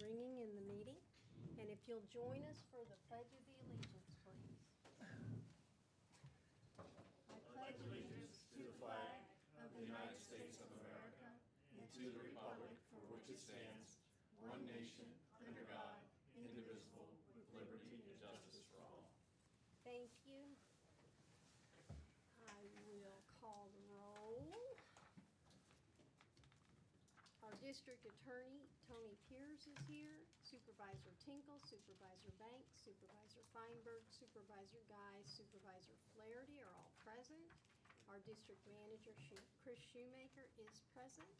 ringing in the meeting. And if you'll join us for the Pledge of the Allegiance, please. I pledge allegiance to the flag of the United States of America and to the republic for which it stands, one nation, under God, indivisible, with liberty and justice for all. Thank you. I will call the roll. Our district attorney, Tony Pierce, is here. Supervisor Tinkle, Supervisor Banks, Supervisor Feinberg, Supervisor Guy, Supervisor Flaherty are all present. Our district manager, Chris Shoemaker, is present.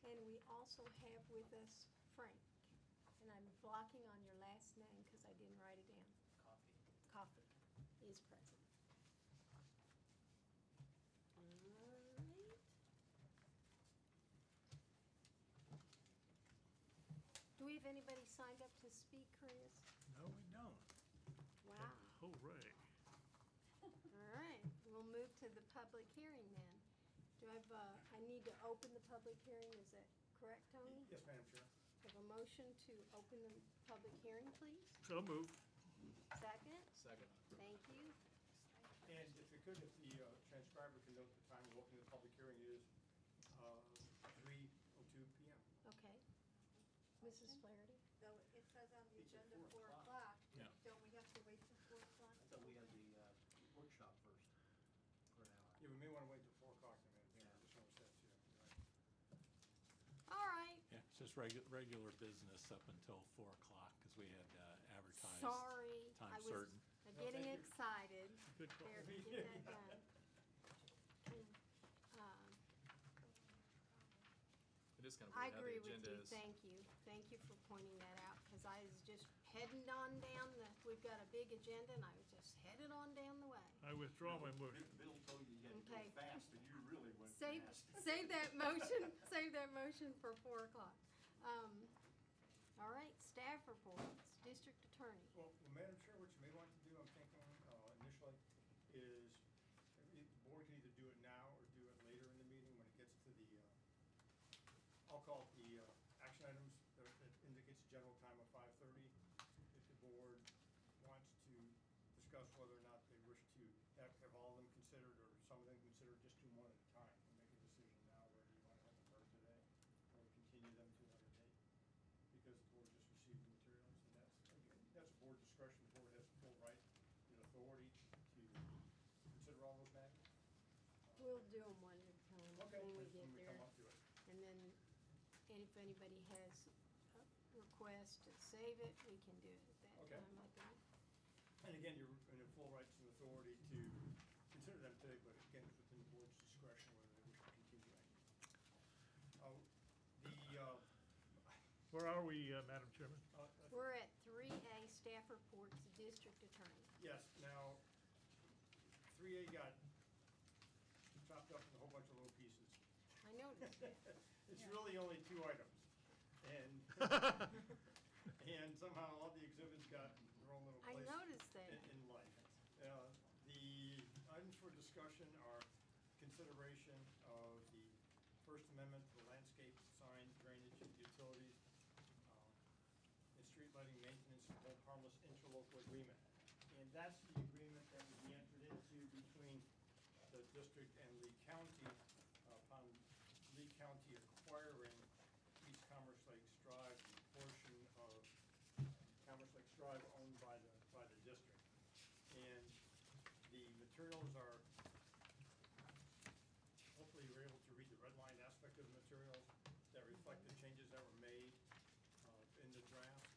And we also have with us Frank. And I'm blocking on your last name because I didn't write it down. Coffee is present. All right. Do we have anybody signed up to speak, Chris? No, we don't. Wow. Hooray. All right, we'll move to the public hearing then. Do I have I need to open the public hearing, is that correct, Tony? Yes, Madam Chair. Have a motion to open the public hearing, please? So moved. Second? Second. Thank you. And if you could, if the transcriber can note the time of opening the public hearing is 3:02 p.m. Okay. Mrs. Flaherty? Though it says on the It's at agenda 4 4 o'clock. o'clock, Yeah. don't we have to wait till 4 o'clock? I thought we had the workshop first for an hour. Yeah, we may want to wait till 4 o'clock, Madam Chair. Yeah. Just noticed that too. All right. Yeah, it's just regular business up until 4 o'clock, because we had advertised. Sorry. Time I was certain. getting thank you. excited. Good call. There, get that done. It is kind of I weird how agree the with agenda you, is. thank you. Thank you for pointing that out, because I was just heading on down we've got a big agenda, and I was just headed on down the way. I withdraw my motion. Bill told you you had to go Okay. fast, and you really went Save fast. that motion for 4 o'clock. All right, staff reports, district attorney. Well, Madam Chair, what you may want to do, I'm thinking initially, is the board can either do it now or do it later in the meeting when it gets to the, I'll call it the action items that indicates a general time of 5:30. If the board wants to discuss whether or not they wish to have all of them considered or some of them considered, just do one at a time and make a decision now whether you want to have them heard today or continue them to another date. Because the board just received the materials, and that's board discretion. The board has full right and authority to consider all those matters. We'll do them one at a time Okay, when we when get we there. come up to it. And then, if anybody has a request to save it, we can do it at that Okay. time, I think. And again, you're in your full rights and authority to consider them today, but again, it's within the board's discretion whether they wish to continue. Where are we, Madam Chairman? We're at 3A, staff reports, district attorney. Yes, now, 3A got chopped up in a whole bunch of little pieces. I noticed that. It's really only 2 items, and and somehow all the exhibits got their own little I place noticed that. in life. The items for discussion are consideration of the First Amendment to the landscape, sign, drainage, and utilities, and street lighting maintenance and hold harmless interlocal agreement. And that's the agreement that would be entered into between the district and Lee County upon Lee County acquiring East Commerce Lakes Drive, the portion of Commerce Lakes Drive owned by the district. And the materials are, hopefully you're able to read the red line aspect of the materials that reflect the changes that were made in the draft.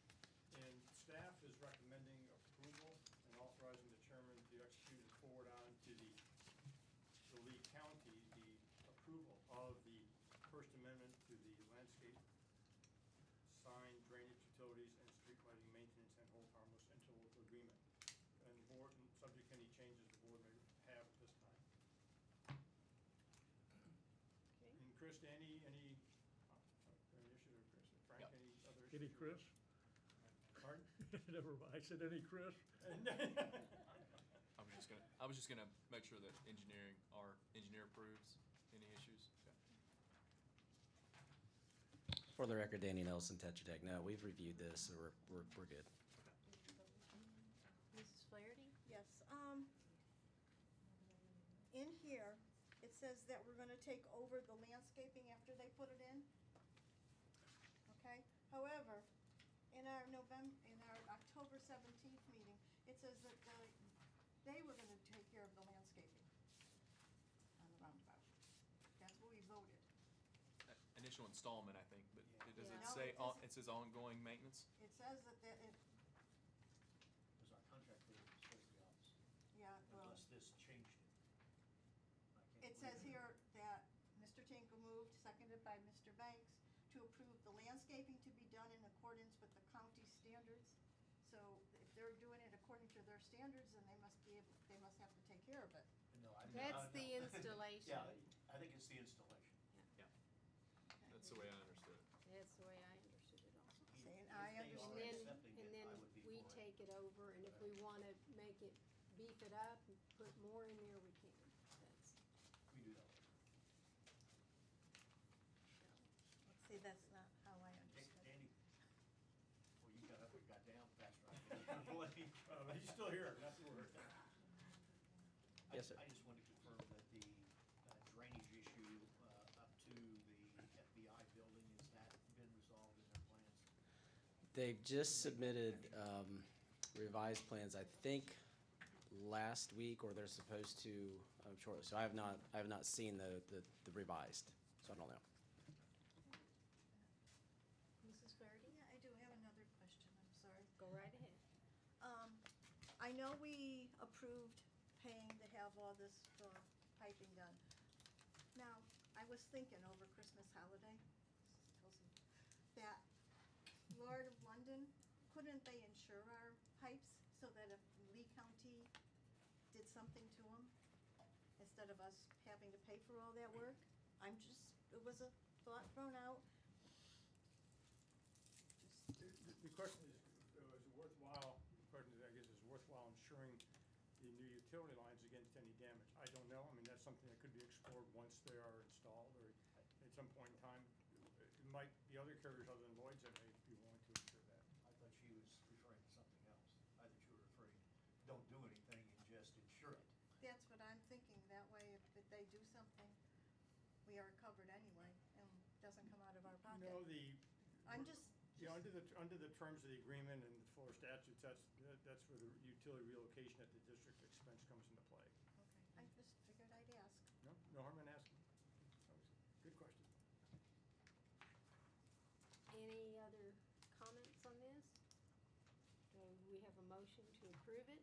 And staff is recommending approval and authorizing the chairman to execute and forward on to the Lee County the approval of the First Amendment to the landscape, sign, drainage, utilities, and street lighting maintenance and hold harmless interlocal agreement. And the board, subject to any changes the board may have at this time. Okay. And Chris, any initiative, Chris, or Frank, Yep. any other issues? Any Chris? Pardon? Never mind. I said, any Chris? I was just gonna make sure that our engineer approves any issues. Okay. For the record, Danny Nelson, Tetra Tech. No, we've reviewed this, so we're good. Mrs. Flaherty? Yes, in here, it says that we're gonna take over the landscaping after they put it in. Okay, however, in our October 17th meeting, it says that they were gonna take care of the landscaping on the roundabout. That's what we voted. Initial installment, I think, but does Yeah. it No, say, it doesn't. it says ongoing maintenance? It says that, it, Because our contract there says the opposite, yeah, well, unless this changed it. I can't it says believe here that Mr. Tinkle moved, seconded by Mr. Banks, to approve the landscaping to be done in accordance with the county standards. So if they're doing it according to their standards, then they must have to take care of it. No, That's no. the installation. Yeah, I think it's the installation. That's the way I understood it. That's the way I understood it also. Saying, If I they And are then, accepting and it, then I would be we for it. take it over, and if we wanna make it, beef it up, and put more in there, we can. That's, We do that. See, that's not how I Danny, understood it. well, you got up and got down faster, I can believe. But he's still here, that's the word. Yes, sir. I just want to confirm that the drainage issue up to the FBI building, has that been resolved in their plans? They've just submitted revised plans, I think, last week, or they're supposed to shortly. So I have not seen the revised, so I don't know. Mrs. Flaherty? Yeah, I do have another question, I'm sorry. Go right ahead. I know we approved paying to have all this piping done. Now, I was thinking over Christmas holiday, that Lord of London, couldn't they insure our pipes so that if Lee County did something to them, instead of us having to pay for all that work? It was a thought thrown out. The question is, is it worthwhile, the question is, I guess, is it worthwhile insuring the new utility lines against any damage? I don't know. I mean, that's something that could be explored once they are installed, or at some point in time. It might be other carriers other than Lloyd's that may be willing to insure that. I thought she was referring to something else. I thought you were referring, don't do anything and just insure it. That's what I'm thinking, that way if they do something, we are covered anyway, and doesn't come out of our pocket. No, I'm just, yeah, under the terms of the agreement and the Florida statutes, that's where the utility relocation at the district expense comes into play. okay, I just figured I'd ask. No harm in asking. That was a good question. Any other comments on this? Do we have a motion to approve it?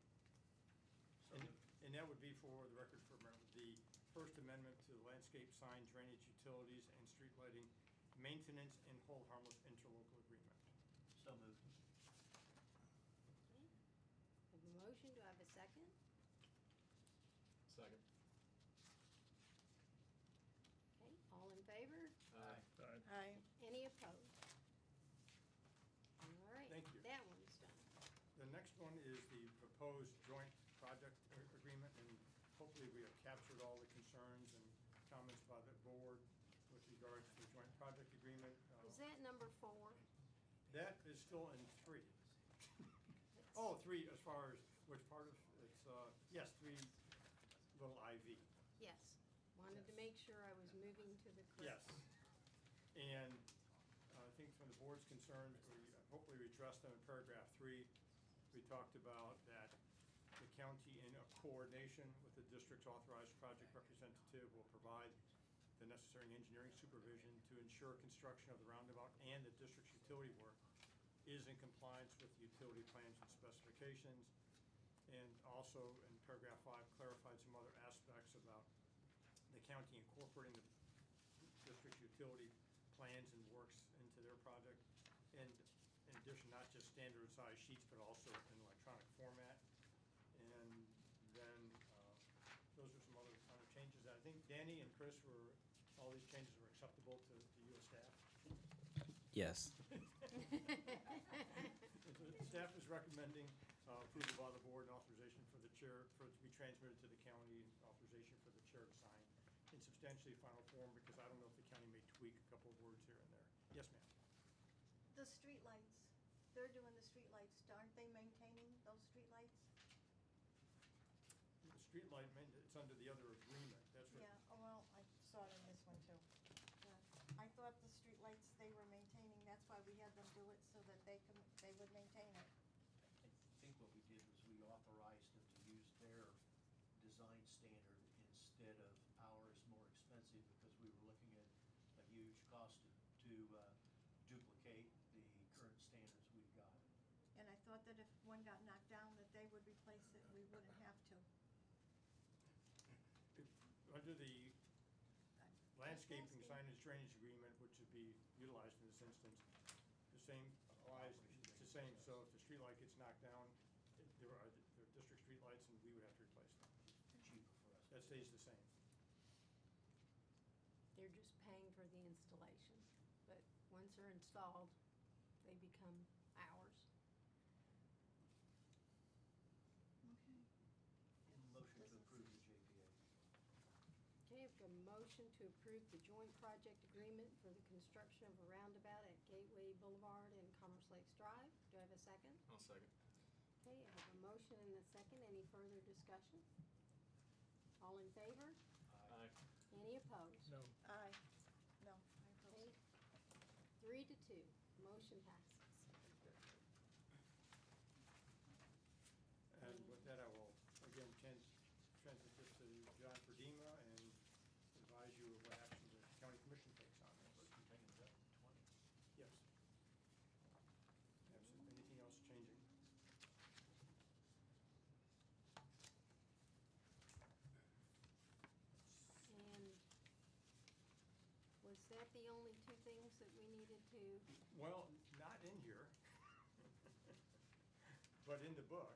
And that would be for the record for the First Amendment to the landscape sign, drainage, utilities, and street lighting, maintenance, and hold harmless interlocal agreement. So moved. Okay. Have a motion, do I have a second? Second. Okay, all in favor? Aye. Aye. Any opposed? All right. Thank you. That one's done. The next one is the proposed joint project agreement, and hopefully we have captured all the concerns and comments by the board with regards to the joint project agreement. Is that number 4? That is still in 3. Oh, 3 as far as which part of, it's, yes, 3 little IV. Yes. Wanted to make sure I was moving to the Yes. correct one. And I think from the board's concerns, hopefully we addressed them in paragraph 3. We talked about that the county, in coordination with the district's authorized project representative, will provide the necessary engineering supervision to ensure construction of the roundabout and the district's utility work is in compliance with the utility plans and specifications. And also in paragraph 5 clarified some other aspects about the county incorporating the district's utility plans and works into their project. And in addition, not just standard size sheets, but also in electronic format. And then those are some other kind of changes. I think Danny and Chris all these changes were acceptable to you as staff. Yes. Staff is recommending approval by the board and authorization for the chair, for it to be transmitted to the county, and authorization for the chair to sign in substantially final form, because I don't know if the county may tweak a couple of words here and there. Yes, ma'am. the streetlights, they're doing the streetlights, aren't they maintaining those streetlights? The street light, it's under the other agreement, that's what. Yeah, oh, well, I saw it in this one too. Yeah. I thought the streetlights they were maintaining, that's why we had them do it, so that they would maintain it. I think what we did was we authorized them to use their design standard instead of ours more expensive because we were looking at a huge cost to duplicate the current standards we've got. And I thought that if one got knocked down, that they would replace it, we wouldn't have to. Under the landscaping Landscape. signage drainage agreement, which would be utilized in this instance, the same applies, it's the same, so if the street light gets knocked down, there are district street lights and we would have to replace them. Cheaper for us. That stays the same. They're just paying for the installation, but once they're installed, they become ours. Okay. Motion to approve the JPA. Okay, I've got a motion to approve the joint project agreement for the construction of a roundabout at Gateway Boulevard and Commerce Lakes Drive. Do I have a second? I'll second. Okay, I have a motion and a second. Any further discussion? All in favor? Aye. Any opposed? No. Aye. No, I Okay, oppose. 3-2, motion passes. And with that, I will again transmit this to John Perdima and advise you of what action the county commission takes on this. We're taking it up to 20. Yes. Anything else changing? And was that the only two things that we needed to? Well, not in here, but in the book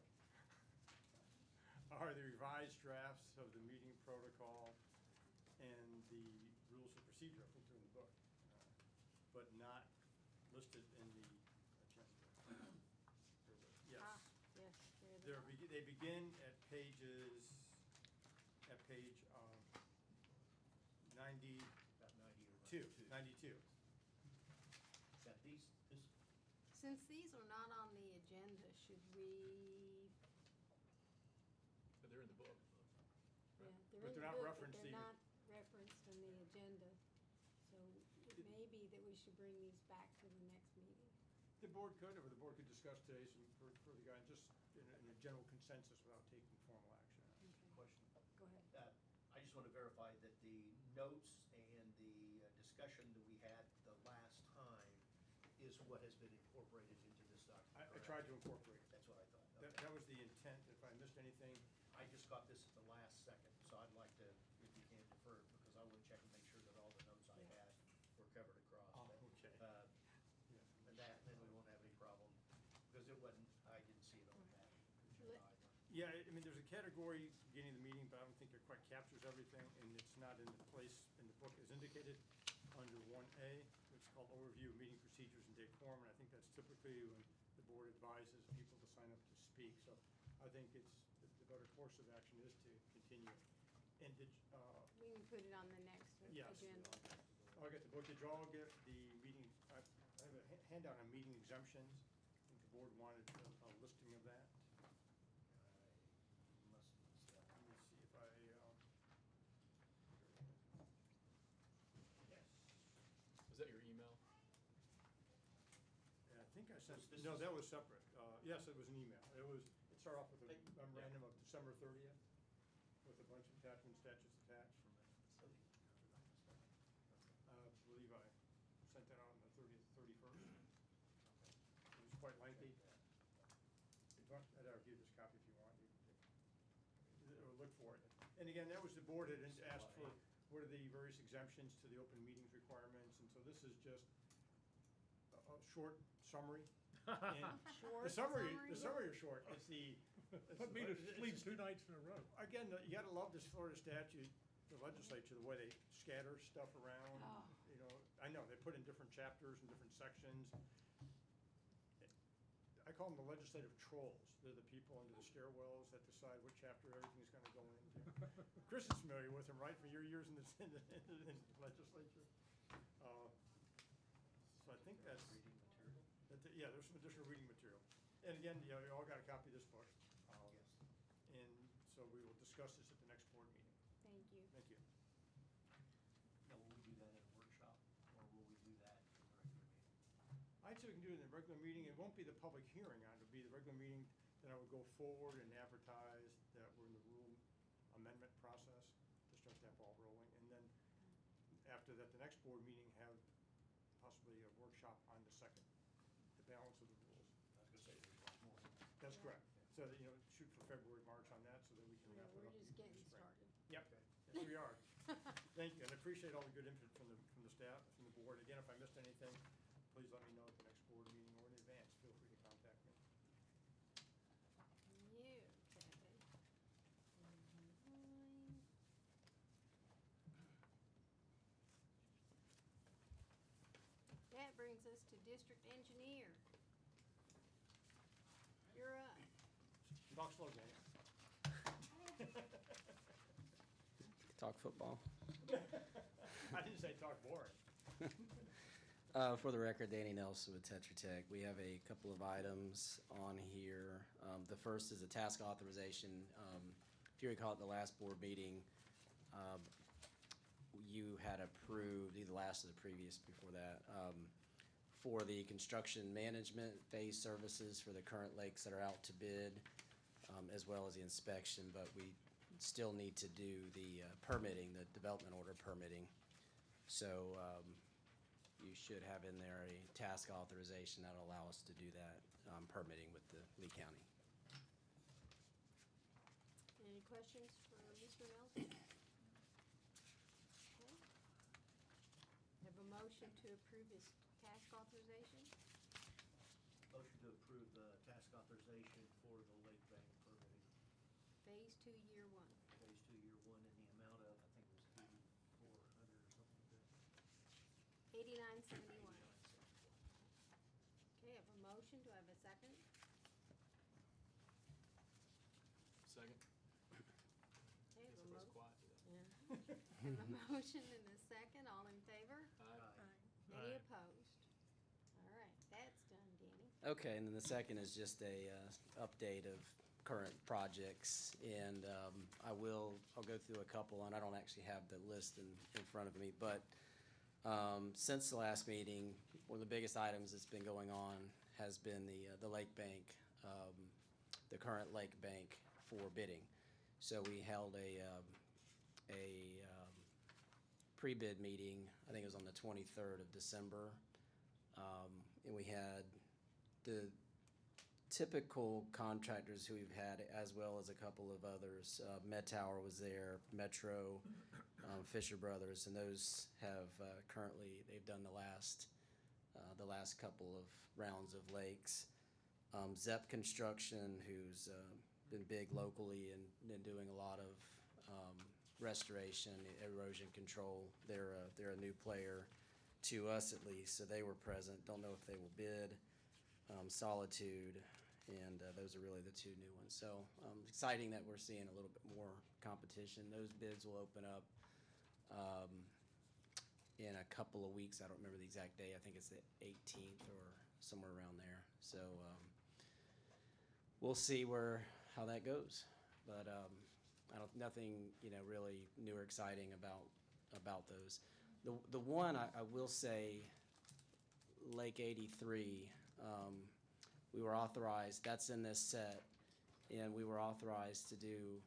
are the revised drafts of the meeting protocol and the rules of procedure. I think they're in the book, but not listed in the agenda. Yes. Ah, yes, there they They're are. they begin at page 92. About 90 or 92. That this, Since these are not on the agenda, should we, But they're in the book. yeah, But they're in they're the not book, but referenced they're even. not referenced in the agenda. So it may be that we should bring these back to the next meeting. The board could, or the board could discuss today some further guidance, just in a general consensus without taking formal action. Okay, question. go ahead. I just want to verify that the notes and the discussion that we had the last time is what has been incorporated into this document. I correct? tried to incorporate it. That's what I thought. That, Okay. that was the intent. If I missed anything, I just got this at the last second, so I'd like to, if you can, defer, because I want to check and make sure that all the notes I had were covered across. Oh, But, okay. And that, then we won't have any problem, because it wasn't, I didn't see it on that agenda either. Yeah, I mean, there's a category beginning of the meeting, but I don't think it quite captures everything, and it's not in the place in the book as indicated under 1A. It's called Overview of Meeting Procedures and Decorum, and I think that's typically when the board advises people to sign up to speak. So I think it's, the better course of action is to continue. And did, We can put it on the next yes. agenda. I'll get the book. Did you all get the meeting, I have a handout on meeting exemptions. I think the board wanted a listing of that. I must have missed that. Let me see if I, Yes. Was that your email? yeah, I think I sent, This no, is- that was separate. Yes, it was an email. It started off with a Hey, memorandum of December 30th with a bunch of attachments, statutes attached. I believe I sent that out on the 30th, 31st. It was quite lengthy. I'll give you this copy if you want. You can or look for it. And again, that was the board had asked for, what are the various exemptions to the open meetings requirements? And so this is just a short summary. And Short the summary summary? is short. It's the. Put me to sleep 2 nights in a row. Again, you gotta love this Florida statute, the legislature, the way they scatter stuff around. Oh. You know, I know, they put in different chapters and different sections. I call them the legislative trolls. They're the people under the stairwells that decide what chapter everything's gonna go into. Chris is familiar with them, right, for your years in the legislature? So I think that's, Reading material? yeah, there's some additional reading material. And again, you know, you all got a copy of this book. Yes. And so we will discuss this at the next board meeting. Thank you. Thank you. Now, will we do that in a workshop, or will we do that in the regular meeting? I'd say we can do it in the regular meeting. It won't be the public hearing on it. It'll be the regular meeting. Then I would go forward and advertise that we're in the rule amendment process to start that ball rolling. And then after that, the next board meeting have possibly a workshop on the second, the balance of the rules. I was gonna say, there's much more. That's correct. So that, you know, shoot for February, March on that so that we can Yeah, wrap it we're up. just in the getting spring. started. Yep, yes, we are. Thank you, and I appreciate all the good input from the staff, from the board. Again, if I missed anything, please let me know at the next board meeting or in advance. Feel free to contact me. You, Kevin. Nine. That brings us to district engineer. You're up. Talk slow, Danny. Talk football. I didn't say talk boring. For the record, Danny Nelson with Tetra Tech. We have a couple of items on here. The first is a task authorization. If you recall at the last board meeting, you had approved, either last or the previous before that, for the construction management phase services for the current lakes that are out to bid, as well as the inspection, but we still need to do the permitting, the development order permitting. So you should have in there a task authorization that'll allow us to do that permitting with the Lee County. Any questions for Mr. Nelson? Okay. Have a motion to approve his task authorization? Motion to approve the task authorization for the Lake Bank permitting, Phase 2, Year 1. phase 2, year 1, in the amount of, I think it was 8,400 or something like that. 8971. 89,74. Okay, I have a motion. Do I have a second? Second. Okay, I Guess have a everybody's mo- quiet today. Yeah. I have a motion and a second. All in favor? Aye. Any Aye. opposed? All right, that's done, Danny. Okay, and then the second is just a update of current projects, and I'll go through a couple, and I don't actually have the list in front of me, but since the last meeting, one of the biggest items that's been going on has been the lake bank, the current lake bank for bidding. So we held a pre-bid meeting, I think it was on the 23rd of December, and we had the typical contractors who we've had, as well as a couple of others. Med Tower was there, Metro, Fisher Brothers, and those have currently, they've done the last couple of rounds of lakes. Zepp Construction, who's been big locally and doing a lot of restoration, erosion control. They're a new player to us at least, so they were present. Don't know if they will bid. Solitude, and those are really the two new ones. So exciting that we're seeing a little bit more competition. Those bids will open up in a couple of weeks. I don't remember the exact day. I think it's the 18th or somewhere around there. So we'll see how that goes. But nothing really new or exciting about those. The one I will say, Lake 83. We were authorized, that's in this set, and we were authorized to do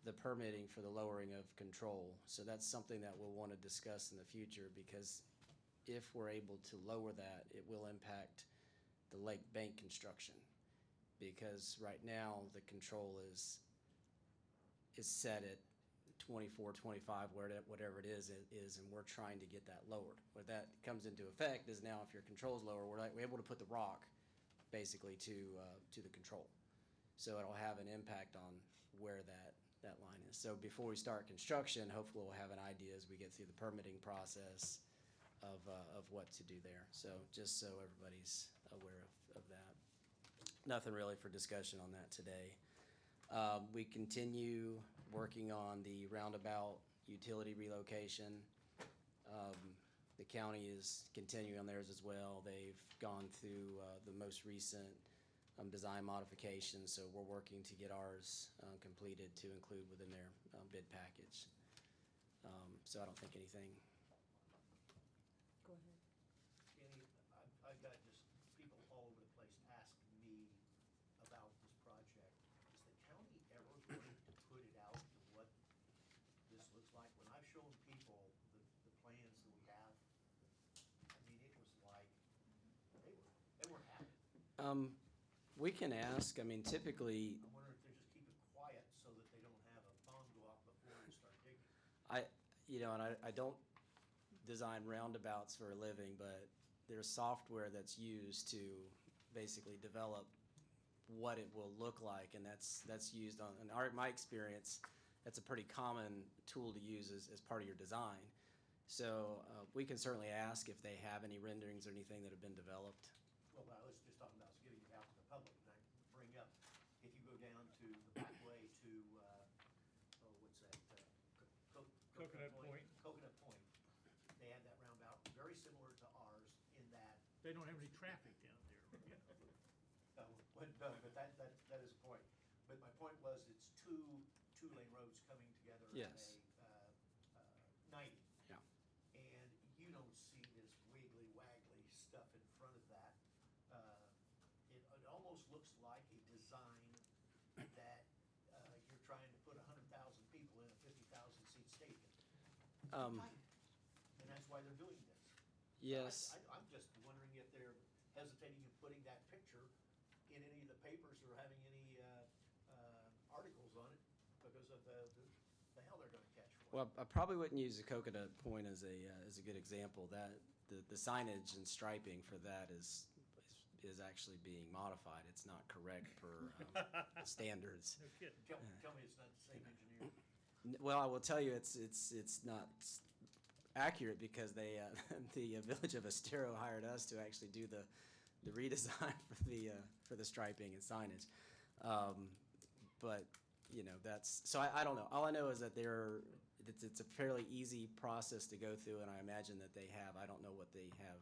the permitting for the lowering of control. So that's something that we'll want to discuss in the future, because if we're able to lower that, it will impact the lake bank construction. Because right now, the control is set at 24, 25, whatever it is, and we're trying to get that lowered. What that comes into effect is now if your control's lower, we're able to put the rock basically to the control. So it'll have an impact on where that line is. So before we start construction, hopefully we'll have an idea as we get through the permitting process of what to do there. So just so everybody's aware of that. Nothing really for discussion on that today. We continue working on the roundabout utility relocation. The county is continuing on theirs as well. They've gone through the most recent design modifications, so we're working to get ours completed to include within their bid package. So I don't think anything. Go ahead. Danny, I've got just people all over the place asking me about this project. Is the county ever going to put it out to what this looks like? When I've shown people the plans that we have, I mean, it was like, they weren't happy. We can ask. I mean, typically, I'm wondering if they just keep it quiet so that they don't have a bomb go off before they start digging. I don't design roundabouts for a living, but there's software that's used to basically develop what it will look like, and that's used on, in my experience, that's a pretty common tool to use as part of your design. So we can certainly ask if they have any renderings or anything that have been developed. Well, I was just talking about getting it out to the public, and I bring up, if you go down to the back way to, what's that? Coconut Point. Coconut Point, they have that roundabout, very similar to ours in that, They don't have any traffic down there, you know. no, but that is a point. But my point was, it's two-lane roads coming together at Yes. a 90. Yeah. And you don't see this wiggly waggly stuff in front of that. It almost looks like a design that you're trying to put 100,000 people in a 50,000 seat stadium. And that's why they're doing this. Yes. I'm just wondering if they're hesitating in putting that picture in any of the papers or having any articles on it because of the hell they're gonna catch for it. Well, I probably wouldn't use the Coconut Point as a good example. That the signage and striping for that is actually being modified. It's not correct per standards. No kidding. Tell me it's not the same engineer. Well, I will tell you, it's not accurate because they the Village of Estero hired us to actually do the redesign for the striping and signage. But that's so I don't know. All I know is that it's a fairly easy process to go through, and I imagine that they have. I don't know what they have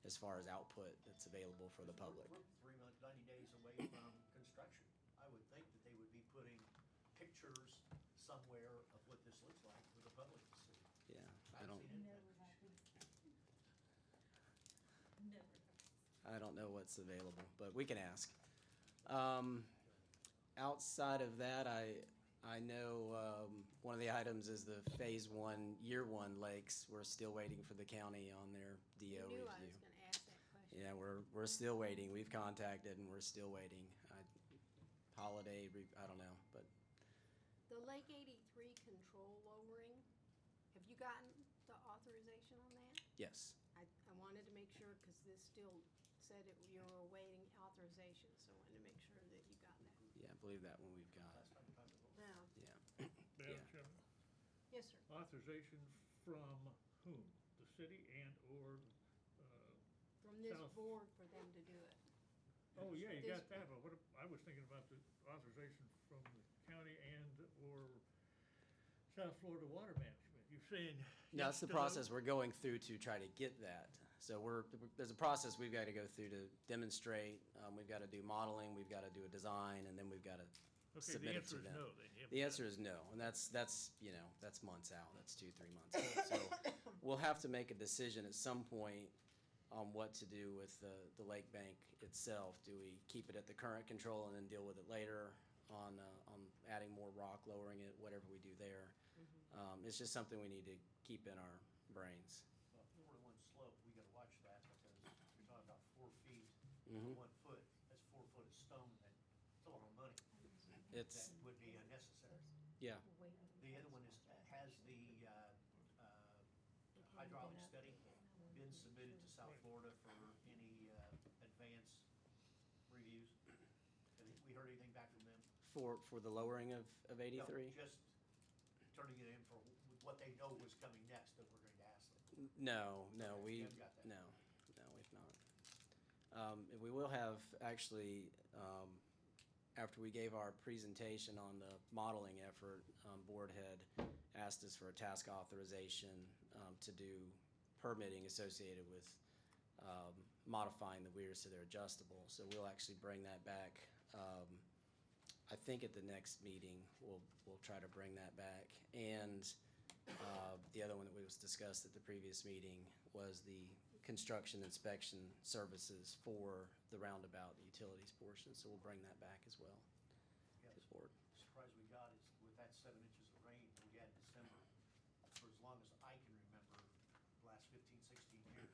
as far as output that's available for the public. We're 3 months, 90 days away from construction. I would think that they would be putting pictures somewhere of what this looks like for the public to see. Yeah, I I've don't. seen it. I don't know what's available, but we can ask. Outside of that, I know one of the items is the Phase 1, Year 1 lakes. We're still waiting for the county on their DO You review. knew I was gonna ask that question. Yeah, we're still waiting. We've contacted and we're still waiting. I don't know, but The Lake 83 control lowering, have you gotten the authorization on that? yes. I wanted to make sure, because this still said you were awaiting authorization, so I wanted to make sure that you got that. Yeah, I believe that one we've got. Last time I was over. Now, Yeah. Madam Yeah. Chairman, yes, sir. authorization from whom? The city and/or, From this South. board for them to do it. oh, yeah, you This- got that, but I was thinking about the authorization from the county and/or South Florida Water Management. You're saying. No, that's yes the to process those? we're going through to try to get that. So there's a process we've got to go through to demonstrate. We've got to do modeling, we've got to do a design, and then we've got to Okay, the submit it answer to is them. no, then. You haven't The done answer it. is no, and that's months out. That's 2-3 months out. So we'll have to make a decision at some point on what to do with the lake bank itself. Do we keep it at the current control and then deal with it later on adding more rock, lowering it, whatever we do there? It's just something we need to keep in our brains. Well, 4-to-1 slope, we gotta watch that because you're talking about 4 feet, Mhm. 1 foot. That's 4 foot of stone. That's a lot of money. It's, That would be unnecessary. yeah, The other one has the hydraulic study been submitted to South Florida for any advance reviews? Have we heard anything back from them? for the lowering of No, 83? just turning it in for what they know was coming next that we're going to ask them. No, Okay, we, you haven't got that. no, we've not. And we will have, actually, after we gave our presentation on the modeling effort, board had asked us for a task authorization to do permitting associated with modifying the weirs so they're adjustable. So we'll actually bring that back. I think at the next meeting, we'll try to bring that back. And the other one that was discussed at the previous meeting was the construction inspection services for the roundabout utilities portion. So we'll bring that back as well to the board. Surprise we got is with that 7 inches of rain we had in December, for as long as I can remember, the last 15, 16 years,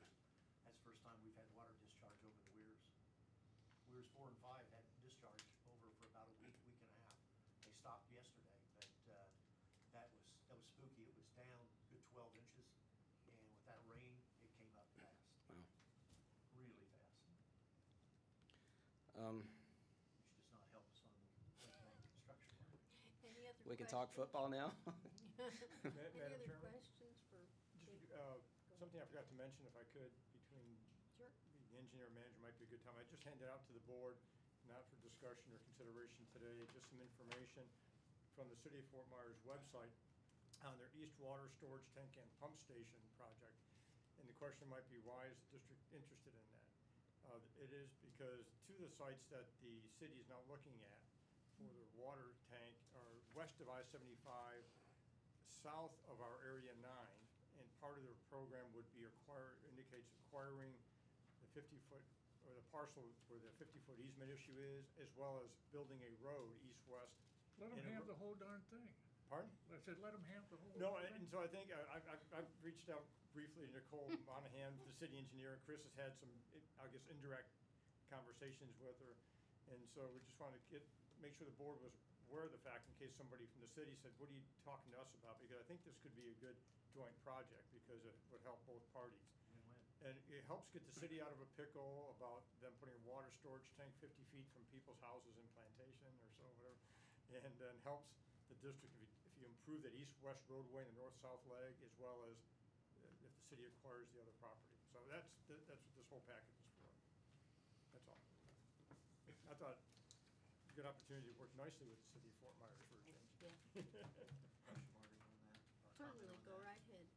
that's the first time we've had water discharge over the weirs. Weirs 4 and 5 had discharge over for about a week, week and a half. They stopped yesterday, but that was spooky. It was down a good 12 inches, and with that rain, it came up fast. Wow. Really fast. Um, Which does not help us on the construction market. Any other we can talk questions? football now. Any Madam other Chairman? questions for Just, Dick? something I forgot to mention, if I could, between Sure. the engineer and manager might be a good time. I just handed out to the board, not for discussion or consideration today, just some information from the City of Fort Myers website on their East Water Storage Tank and Pump Station project. And the question might be, why is the district interested in that? It is because two of the sites that the city is now looking at for the water tank are west of I-75, south of our Area 9, and part of their program would be indicates acquiring the 50-foot, or the parcel where the 50-foot easement issue is, as well as building a road east-west. Let them in a have the whole darn thing. Pardon? I said, let them have the whole No, thing. and so I think, I've reached out briefly to Nicole Monahan, the city engineer, and Chris has had some, I guess, indirect conversations with her. And so we just wanted to make sure the board was aware of the fact in case somebody from the city said, what are you talking to us about? Because I think this could be a good joint project because it would help both parties. Win-win. And it helps get the city out of a pickle about them putting a water storage tank 50 feet from people's houses in Plantation or so, whatever. And then helps the district if you improve that east-west roadway and the north-south leg, as well as if the city acquires the other property. So that's what this whole package is for. That's all. I thought, good opportunity to work nicely with the city of Fort Myers for a change. Yeah. Question, Marty, on that? Or comment Certainly, on go that? right ahead.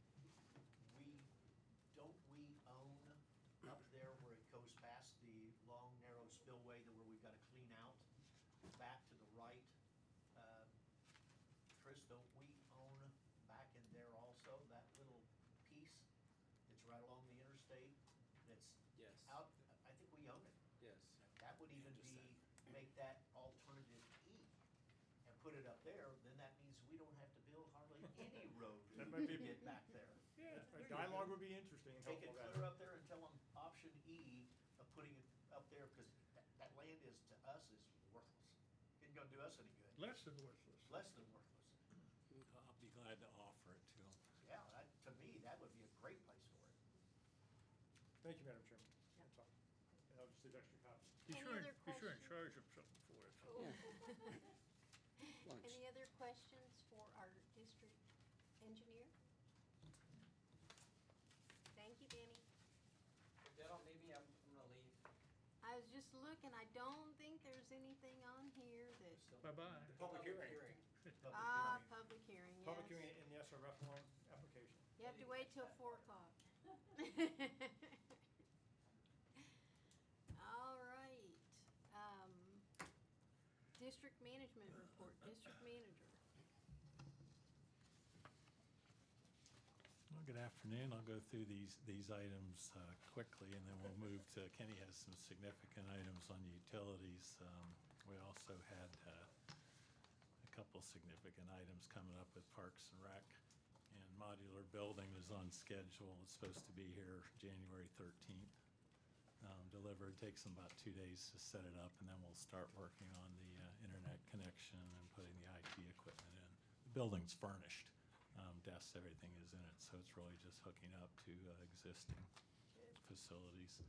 Don't we own up there where it goes past the long, narrow spillway where we've got to clean out, back to the right? Chris, don't we own back in there also, that little piece that's right along the interstate that's Yes. out? I think we own it. Yes. That would even Just be, make that alternative E and put it up there, then that means we don't have to build hardly any road That might to be- get back there. Yeah. A dialogue would be interesting and Take helpful. it clear up there and tell them option E of putting it up there, because that land is, to us, is worthless. Isn't gonna do us any good. Less than worthless. Less than worthless. I'll be glad to offer it to them. Yeah, to me, that would be a great place for it. Thank you, Madam Chairman. That's all. And I'll just leave extra copies. He's Any sure, other he's sure in questions? charge of something for us. Lunch. Any other questions for our district engineer? Thank you, Danny. If y'all don't need me, I'm gonna leave. I was just looking, I don't think there's anything on here that, Bye-bye. Public hearing. public hearing, yes. Public hearing in the SRF loan application. You have to wait till 4:00. All right. District management report, district manager. Well, good afternoon. I'll go through these items quickly, and then we'll move to, Kenny has some significant items on utilities. We also had a couple significant items coming up with Parks and Rec, and modular building is on schedule. It's supposed to be here January 13th. Delivered, takes them about 2 days to set it up, and then we'll start working on the internet connection and putting the IT equipment in. The building's furnished. Desks, everything is in it, so it's really just hooking up to existing facilities.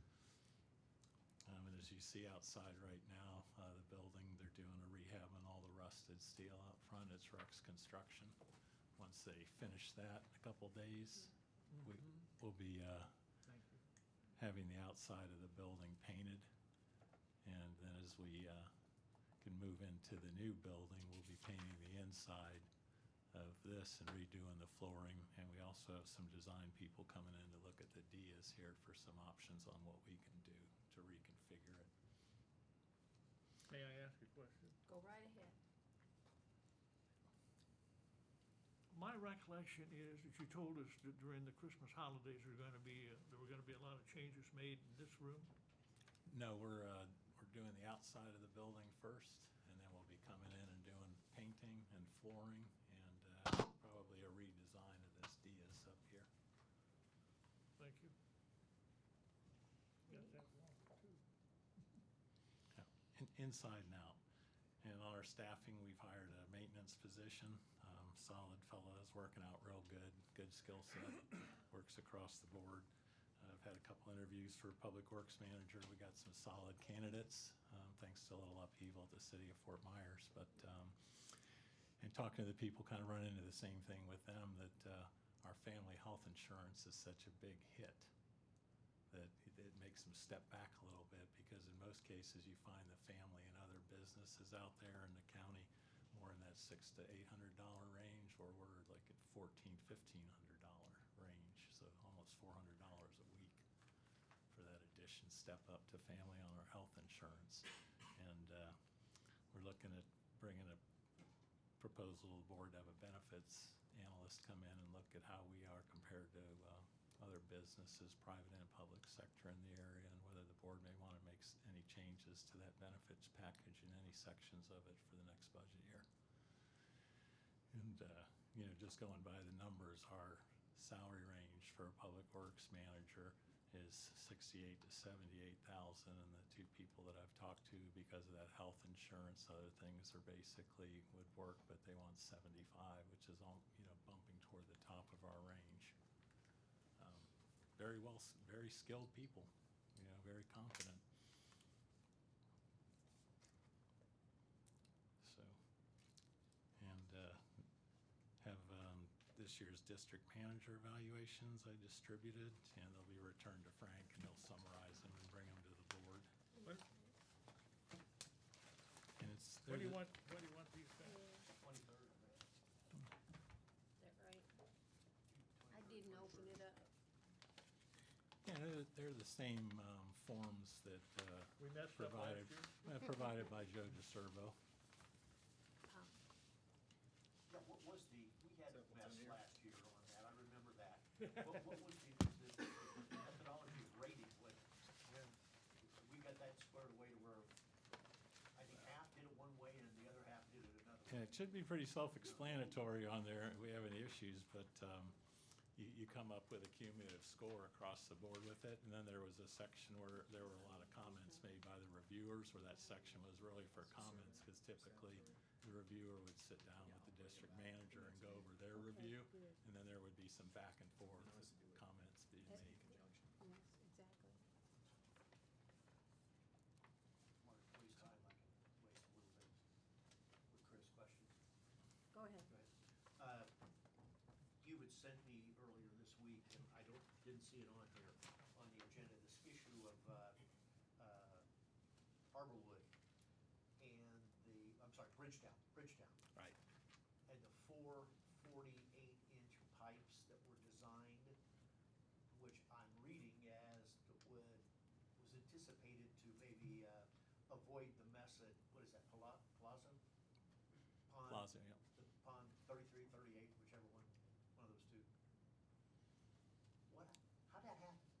And as you see outside right now, the building, they're doing a rehab on all the rusted steel out front. It's Rex Construction. Once they finish that in a couple days, we'll be Thank you. having the outside of the building painted. And then as we can move into the new building, we'll be painting the inside of this and redoing the flooring. And we also have some design people coming in to look at the Dias here for some options on what we can do to reconfigure it. May I ask a question? Go right ahead. My recollection is that you told us that during the Christmas holidays, there were gonna be a lot of changes made in this room. No, we're doing the outside of the building first, and then we'll be coming in and doing painting and flooring and probably a redesign of this Dias up here. Thank you. Got that wrong, too. Inside and out. And on our staffing, we've hired a maintenance position, solid fellow, is working out real good skill set, works across the board. I've had a couple interviews for Public Works Manager. We got some solid candidates, thanks to a little upheaval at the city of Fort Myers. But, and talking to the people, kind of run into the same thing with them, that our family health insurance is such a big hit that it makes them step back a little bit, because in most cases you find the family and other businesses out there in the county more in that $600 to $800 range, or we're like at $1,400, $1,500 range, so almost $400 a week for that addition step up to family on our health insurance. And we're looking at bringing a proposal to the board to have a benefits analyst come in and look at how we are compared to other businesses, private and public sector in the area, and whether the board may want to make any changes to that benefits package in any sections of it for the next budget year. And, just going by the numbers, our salary range for a public works manager is 68 to 78,000, and the two people that I've talked to, because of that health insurance, other things, are basically would work, but they want 75, which is all, bumping toward the top of our range. Very skilled people, very confident. So, and have this year's district manager evaluations I distributed, and they'll be returned to Frank, and he'll summarize them and bring them to the board. What, And it's, what do you they're want these things? 23rd, I think. Is that right? I didn't open it up. Yeah, they're the same forms that We messed up last provided year. provided by Joe DeCervo. Yeah, what was we had a Is that what's mess in here? last year on that, I remember that. What was the methodology of rating, we got that squared away to where, I think half did it one way and the other half did it another way. Yeah, it should be pretty self-explanatory on there. We have any issues, but you come up with a cumulative score across the board with it. And then there was a section where there were a lot of comments made by the reviewers, where that section was really for comments, because typically the reviewer would sit down with the district manager and go over their review, and then there would be some back and forth comments that you make. Yes, exactly. Want to waste time, I can waste a little bit with Chris' questions. Go ahead. Go ahead. You had sent me earlier this week, and I didn't see it on here, on the agenda, this issue of Arborwood and Bridgetown. Right. And the 4 48-inch pipes that were designed, which I'm reading as was anticipated to maybe avoid the mess at, what is that, Plaza? Pond? Plaza, yeah. The Pond 33, 38, whichever one of those two. How'd that happen?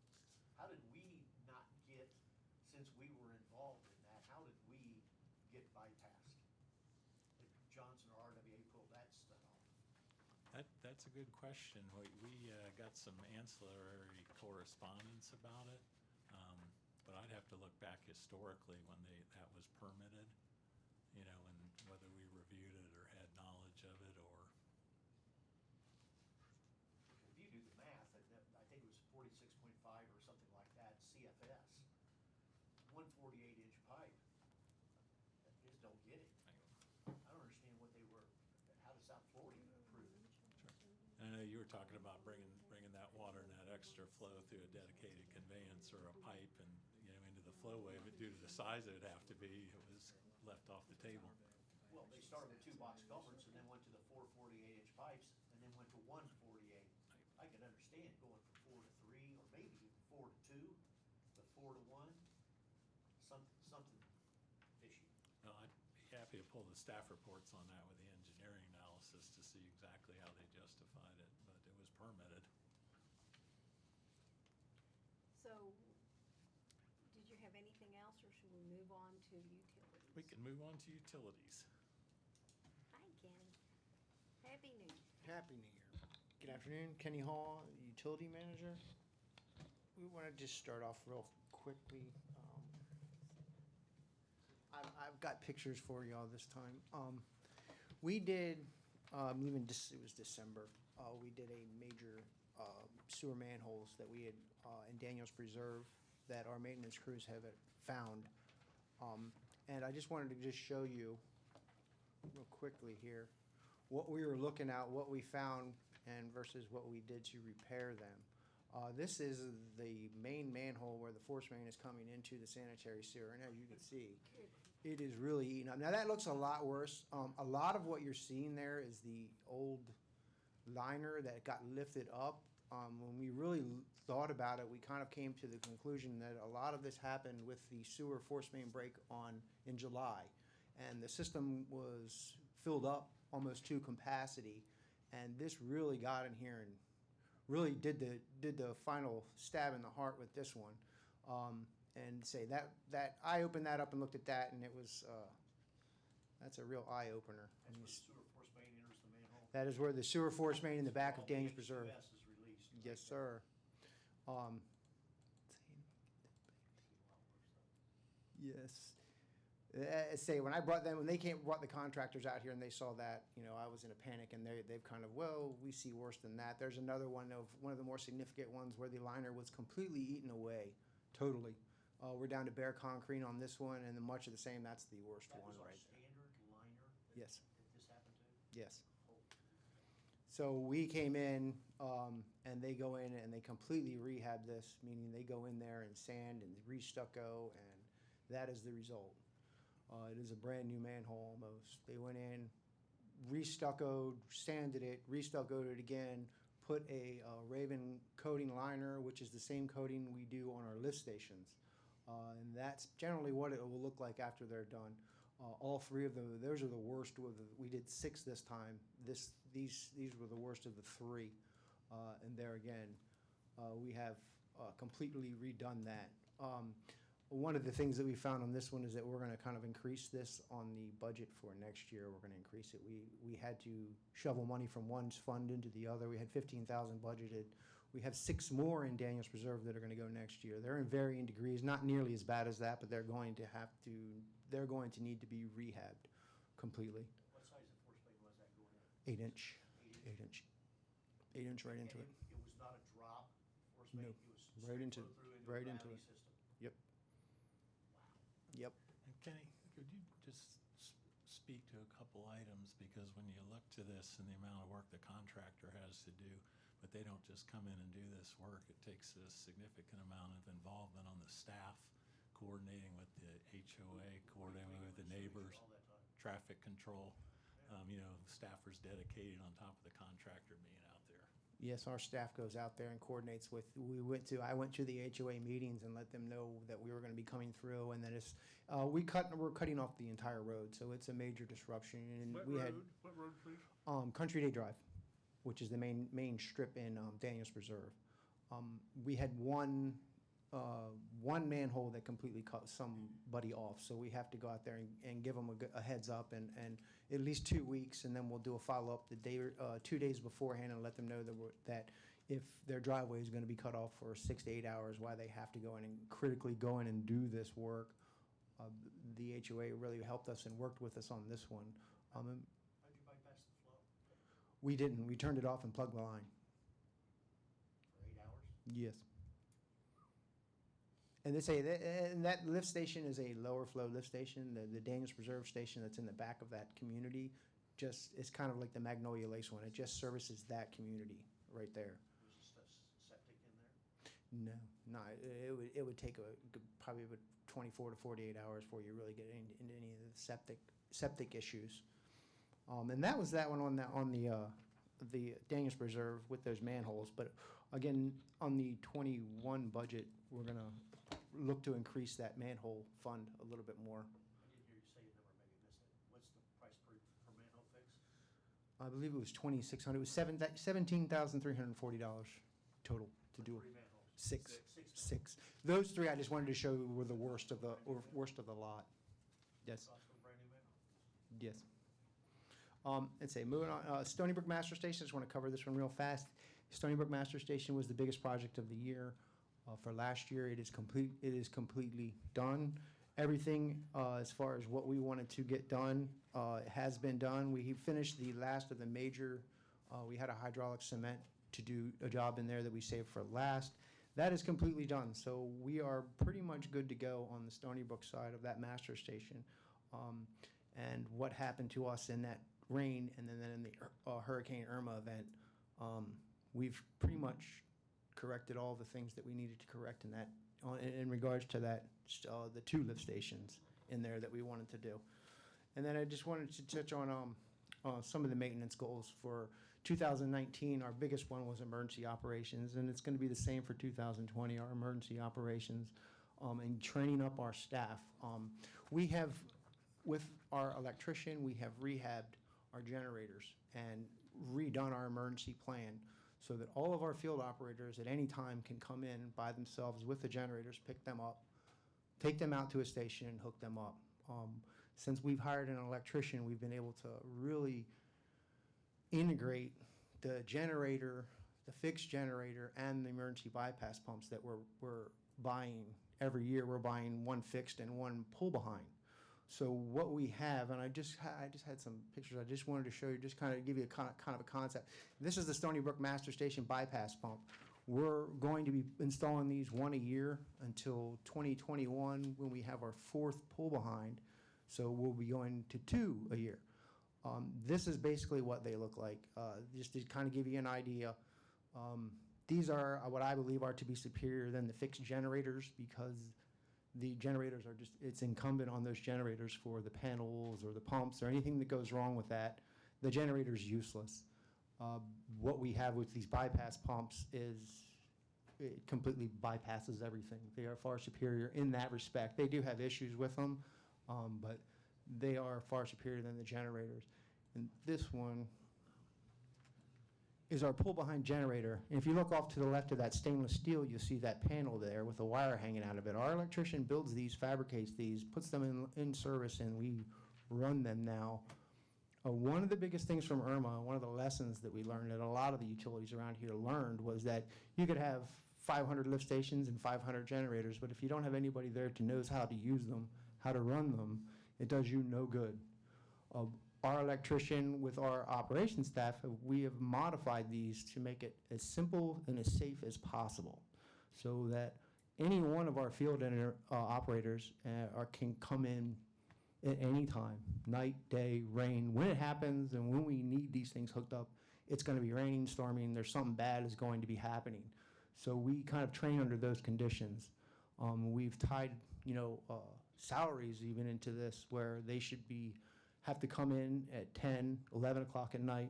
How did we not get, since we were involved in that, how did we get bypassed? Did Johnson or RWA pull that stuff off? That's a good question. We got some ancillary correspondence about it, but I'd have to look back historically when that was permitted, and whether we reviewed it or had knowledge of it, or. If you do the math, I think it was 46.5 or something like that, CFS, 148-inch pipe, just don't get it. I don't understand what they were, how does South Florida even approve it? And I know you were talking about bringing that water and that extra flow through a dedicated conveyance or a pipe and, into the flowway, but due to the size it'd have to be, it was left off the table. Well, they started with 2 box culverts and then went to the 4 48-inch pipes and then went to 148. I could understand going from 4 to 3, or maybe even 4 to 2, but 4 to 1, something fishy. Well, I'd be happy to pull the staff reports on that with the engineering analysis to see exactly how they justified it, but it was permitted. So, did you have anything else, or should we move on to utilities? We can move on to utilities. Hi, Kenny. Happy New Year. Happy New Year. Good afternoon, Kenny Hall, Utility Manager. We want to just start off real quickly. I've got pictures for y'all this time. We did, I believe it was December, we did a major sewer manholes that we had in Daniels Preserve that our maintenance crews have found. And I just wanted to just show you real quickly here what we were looking at, what we found, and versus what we did to repair them. This is the main manhole where the force main is coming into the sanitary sewer, and as you can see, it is really eating up. Now, that looks a lot worse. A lot of what you're seeing there is the old liner that got lifted up. When we really thought about it, we kind of came to the conclusion that a lot of this happened with the sewer force main break in July, and the system was filled up almost to capacity, and this really got in here and really did the final stab in the heart with this one. And say that I opened that up and looked at that, and it was that's a real eye opener. That's where the sewer force main enters the manhole. That is where the sewer force main in the back of All the Daniels Preserve. H2S is released. Yes, sir. Yes. Say when I brought them, when they brought the contractors out here and they saw that, I was in a panic, and they've kind of, well, we see worse than that. There's another one of the more significant ones where the liner was completely eaten away, totally. We're down to bare concrete on this one, and much of the same. That's the worst That one was our right there. standard liner Yes. that this happened to? Yes. Oh, So we came in, and they go in and they completely rehab this, meaning they go in there and sand and re-stucco, and that is the result. It is a brand-new manhole almost. They went in, re-stuccoed, sanded it, re-stuccoed it again, put a Raven coating liner, which is the same coating we do on our lift stations. And that's generally what it will look like after they're done. All three of them, those are the worst. We did 6 this time. These were the worst of the 3. And there again, we have completely redone that. One of the things that we found on this one is that we're going to kind of increase this on the budget for next year. We're going to increase it. We had to shovel money from one fund into the other. We had 15,000 budgeted. We have 6 more in Daniels Preserve that are going to go next year. They're in varying degrees, not nearly as bad as that, but they're going to need to be rehabbed completely. what size of force main was that going in? 8 inch, 8 inch, 8 inch right into And it. It was not a drop force main? No, It was right straight into flow it, through right the into gravity it. system. Yep. Wow. Yep. And Kenny, could you just speak to a couple items, because when you look to this and the amount of work the contractor has to do, but they don't just come in and do this work, it takes a significant amount of involvement on the staff, coordinating with the HOA, coordinating with the neighbors, All that time. traffic control, staffers dedicated on top of the contractor being out there. Yes, our staff goes out there and coordinates with, I went to the HOA meetings and let them know that we were gonna be coming through, and that it's, we're cutting off the entire road, so it's a major disruption, and What we had, road, please? Country Day Drive, which is the main strip in, Daniels Preserve. We had one manhole that completely cut somebody off, so we have to go out there and give them a heads up, and at least 2 weeks, and then we'll do a follow-up 2 days beforehand and let them know that if their driveway is gonna be cut off for 6 to 8 hours, why they have to go in and critically go in and do this work. The HOA really helped us and worked with us on this one. How'd you bypass the flow? We didn't, we turned it off and plugged the line. For 8 hours? Yes. And they say that lift station is a lower flow lift station. The Daniels Preserve station that's in the back of that community it's kind of like the Magnolia Lakes one. It just services that community right there. Was the stuff septic in there? No, it would take probably about 24 to 48 hours before you really get into any of the septic issues. And that was that one on the Daniels Preserve with those manholes. But again, on the '21 budget, we're gonna look to increase that manhole fund a little bit more. I didn't hear you say a number, maybe missed it. What's the price per manhole fix? I believe it was 2,600, it was $17,340 total to do. Three manholes? Six. Six. Six. Those three I just wanted to show were the worst of the, or worst of the lot. Yes, Cost of a brand new manhole? yes. And say, moving on, Stony Brook Master Station, I just want to cover this one real fast. Stony Brook Master Station was the biggest project of the year. For last year, it is completely done. Everything, as far as what we wanted to get done, has been done. We finished the last of the major, we had a hydraulic cement to do a job in there that we saved for last. That is completely done, so we are pretty much good to go on the Stony Brook side of that master station. And what happened to us in that rain and then in the Hurricane Irma event, we've pretty much corrected all the things that we needed to correct in that, in regards to that, the two lift stations in there that we wanted to do. And then I just wanted to touch on some of the maintenance goals for 2019. Our biggest one was emergency operations, and it's going to be the same for 2020, our emergency operations, and training up our staff. We have, with our electrician, we have rehabbed our generators and redone our emergency plan so that all of our field operators at any time can come in by themselves with the generators, pick them up, take them out to a station and hook them up. Since we've hired an electrician, we've been able to really integrate the generator, the fixed generator, and the emergency bypass pumps that we're buying every year. We're buying one fixed and one pull behind. So what we have, and I just had some pictures I just wanted to show you, just kind of give you a kind of a concept. This is the Stony Brook Master Station bypass pump. We're going to be installing these one a year until 2021 when we have our fourth pull behind. So we'll be going to two a year. This is basically what they look like, just to kind of give you an idea. These are what I believe are to be superior than the fixed generators, because the generators are just, it's incumbent on those generators for the panels or the pumps or anything that goes wrong with that. The generator's useless. What we have with these bypass pumps is it completely bypasses everything. They are far superior in that respect. They do have issues with them, but they are far superior than the generators. And this one is our pull-behind generator. And if you look off to the left of that stainless steel, you'll see that panel there with the wire hanging out of it. Our electrician builds these, fabricates these, puts them in service, and we run them now. One of the biggest things from Irma, one of the lessons that we learned, that a lot of the utilities around here learned, was that you could have 500 lift stations and 500 generators, but if you don't have anybody there to knows how to use them, how to run them, it does you no good. Our electrician with our operations staff, we have modified these to make it as simple and as safe as possible, so that any one of our field operators can come in at any time, night, day, rain. When it happens and when we need these things hooked up, it's going to be raining, storming, there's something bad is going to be happening. So we kind of train under those conditions. We've tied, salaries even into this, where they should have to come in at 10, 11 o'clock at night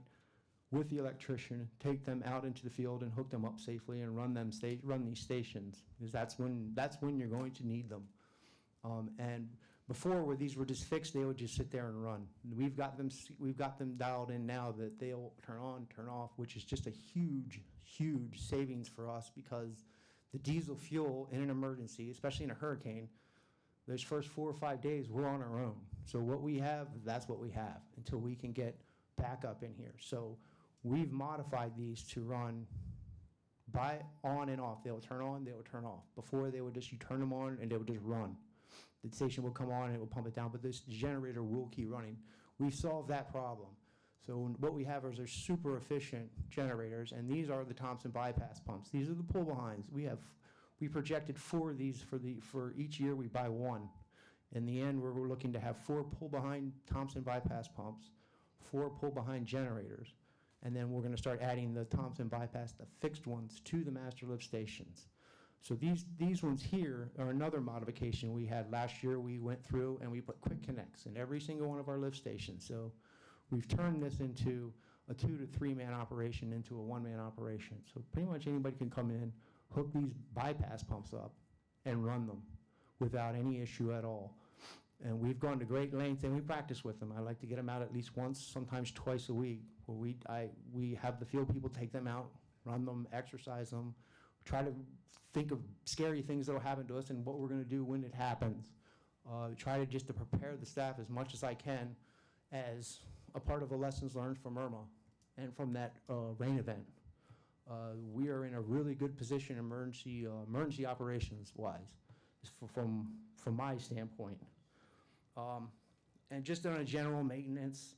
with the electrician, take them out into the field and hook them up safely and run these stations, because that's when you're going to need them. And before, where these were just fixed, they would just sit there and run. We've got them dialed in now that they'll turn on, turn off, which is just a huge, huge savings for us, because the diesel fuel in an emergency, especially in a hurricane, those first 4 or 5 days, we're on our own. So what we have, that's what we have until we can get backup in here. So we've modified these to run on and off. They will turn on, they will turn off. Before, you turn them on and they would just run. The station will come on and it will pump it down, but this generator will keep running. We've solved that problem. So what we have is our super efficient generators, and these are the Thompson bypass pumps. These are the pull behinds. We projected 4 of these for each year. We buy one. In the end, we're looking to have 4 pull behind Thompson bypass pumps, 4 pull behind generators, and then we're going to start adding the Thompson bypass, the fixed ones, to the master lift stations. So these ones here are another modification we had last year. We went through and we put quick connects in every single one of our lift stations. So we've turned this into a 2 to 3 man operation into a 1 man operation. So pretty much anybody can come in, hook these bypass pumps up, and run them without any issue at all. And we've gone to great lengths, and we practice with them. I like to get them out at least once, sometimes twice a week, where we have the field people take them out, run them, exercise them, try to think of scary things that will happen to us and what we're going to do when it happens. Try to just to prepare the staff as much as I can as a part of the lessons learned from Irma and from that rain event. We are in a really good position emergency operations wise, from my standpoint. And just on a general maintenance,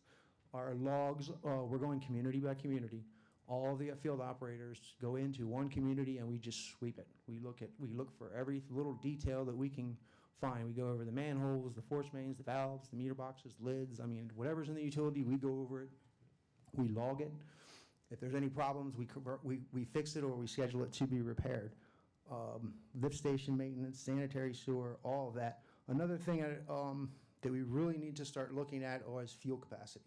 our logs, we're going community by community. All the field operators go into one community and we just sweep it. We look for every little detail that we can find. We go over the manholes, the force mains, the valves, the meter boxes, lids. I mean, whatever's in the utility, we go over it. We log it. If there's any problems, we fix it or we schedule it to be repaired. Lift station maintenance, sanitary sewer, all of that. Another thing that we really need to start looking at is fuel capacity.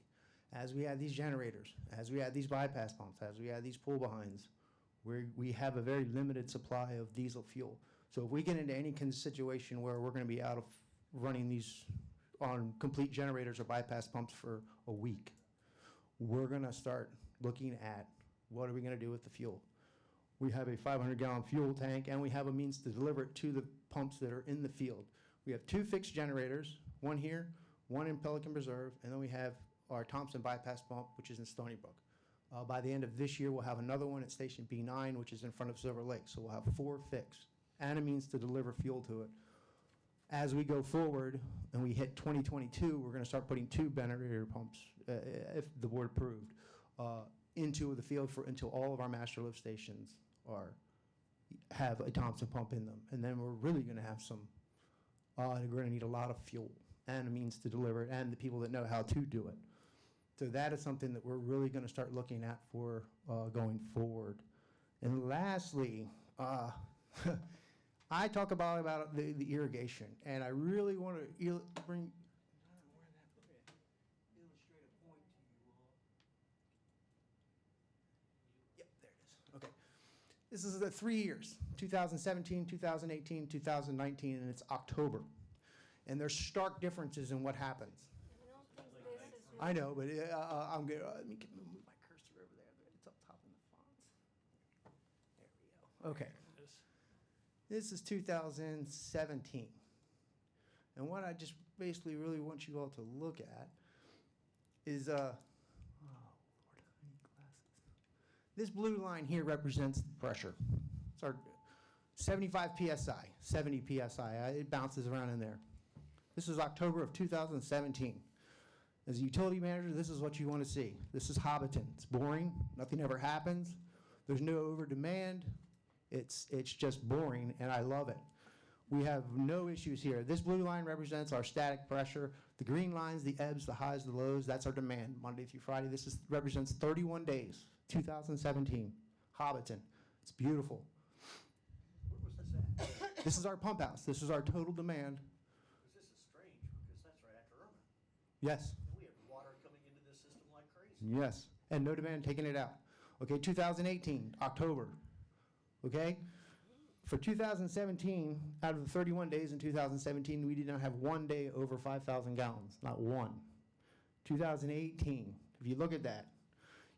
As we add these generators, as we add these bypass pumps, as we add these pull behinds, we have a very limited supply of diesel fuel. So if we get into any kind of situation where we're going to be out of running these on complete generators or bypass pumps for a week, we're going to start looking at what are we going to do with the fuel. We have a 500-gallon fuel tank, and we have a means to deliver it to the pumps that are in the field. We have 2 fixed generators, one here, one in Pelican Preserve, and then we have our Thompson bypass pump, which is in Stony Brook. By the end of this year, we'll have another one at Station B9, which is in front of Silver Lake. So we'll have 4 fixed and a means to deliver fuel to it. As we go forward and we hit 2022, we're going to start putting 2 generator pumps, if the board approved, into the field until all of our master lift stations have a Thompson pump in them. And then we're really going to have we're going to need a lot of fuel and a means to deliver it and the people that know how to do it. So that is something that we're really going to start looking at for going forward. And lastly, I talk about the irrigation, and I really want to bring, I don't know where that, illustrate a point to you all. Yep, there it is. Okay. This is the 3 years, 2017, 2018, 2019, and it's October. And there's stark differences in what happens. I don't think this is. I know, but I'm going to, let me move my cursor over there. It's up top in the fonts. There we go. Okay. This is 2017. And what I just basically really want you all to look at is, oh, Lord, I need glasses. This blue line here represents the pressure. It's our 75 PSI, 70 PSI. It bounces around in there. This is October of 2017. As a utility manager, this is what you want to see. This is Hobbiton. It's boring. Nothing ever happens. There's no over demand. It's just boring, and I love it. We have no issues here. This blue line represents our static pressure. The green lines, the ebbs, the highs, the lows, that's our demand, Monday through Friday. This represents 31 days, 2017, Hobbiton. It's beautiful. Where was this at? This is our pump house. This is our total demand. Because this is strange, because that's right after Irma. Yes. And we have water coming into this system like crazy. Yes, and no demand taking it out. Okay, 2018, October. Okay? For 2017, out of the 31 days in 2017, we did not have one day over 5,000 gallons, not one. 2018, if you look at that,